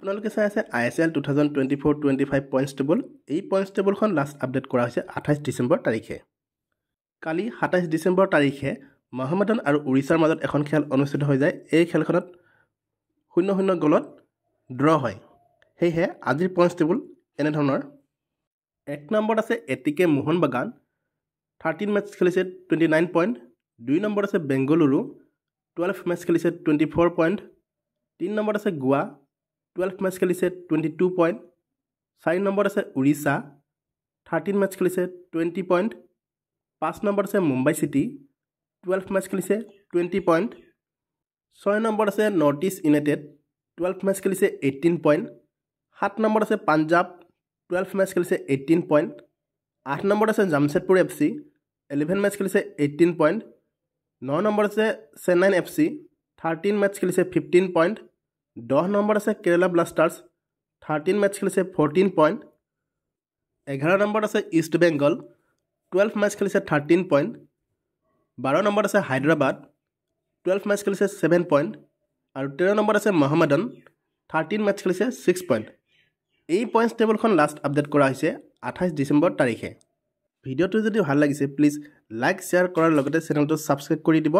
আপোনালোকে চাই আছে ISL 2024-25 পইণ্টছ টেবুল এই পইণ্টছ টেবুলখন লাষ্ট আপডেট কৰা হৈছে 28 ডিচেম্বৰ তাৰিখে কালি 27 ডিচেম্বৰ তাৰিখে মহম্মদন আৰু উৰিষ্যাৰ মাজত এখন খেল অনুষ্ঠিত হৈ যায় এই খেলখনত 0-0 গলত ড্ৰ হয় হেহে আজিৰ পইণ্টছ টেবুল এনে ধৰণৰ এক নম্বৰত আছে এটিকে মোহন বাগান 13 মেচ খেলিছে 29 পইণ্ট 2 নম্বৰত আছে বেংগলুৰু 12 মেচ খেলিছে 24 পইণ্ট 3 নম্বৰত আছে গোৱা 12 মেচ খেলিছে 22 পইণ্ট 4 নম্বৰত আছে উৰিষ্যা 13 মেচ খেলিছে 20 পইণ্ট 5 নম্বৰত আছে মুম্বাই চিটি 12 মেচ খেলিছে 20 পইণ্ট 6 নম্বৰত আছে নৰ্থ ইষ্ট ইউনাইটেড 12 মেচ খেলিছে 18 পইণ্ট 7 নম্বৰত আছে পাঞ্জাব 12 মেচ খেলিছে 18 পইণ্ট 8 নম্বৰত আছে জামছেদপুৰ FC 11 মেচ খেলিছে 18 পইণ্ট 9 নম্বৰত আছে চেন্নাইন FC 13 মেচ খেলিছে 15 পইণ্ট 10 নম্বৰত আছে কেৰালা ব্লাষ্টাৰ্ছ 13 মেচ খেলিছে 14 পইণ্ট 11 নম্বৰত আছে ইষ্ট বেংগল 12 মেচ খেলিছে 13 পইণ্ট 12 নম্বৰত আছে হায়দৰাবাদ 12 মেচ খেলিছে 7 পইণ্ট আৰু 13 নম্বৰত আছে মহম্মদন 13 মেচ খেলিছে 6 পইণ্ট এই পইণ্টছ টেবুলখন লাষ্ট আপডেট কৰা হৈছে 28 ডিচেম্বৰ তাৰিখে ভিডিঅ'টো যদি ভাল লাগিছে প্লিজ লাইক শ্বেয়াৰ কৰাৰ লগতে চেনেলটো ছাবস্ক্ৰাইব কৰি দিব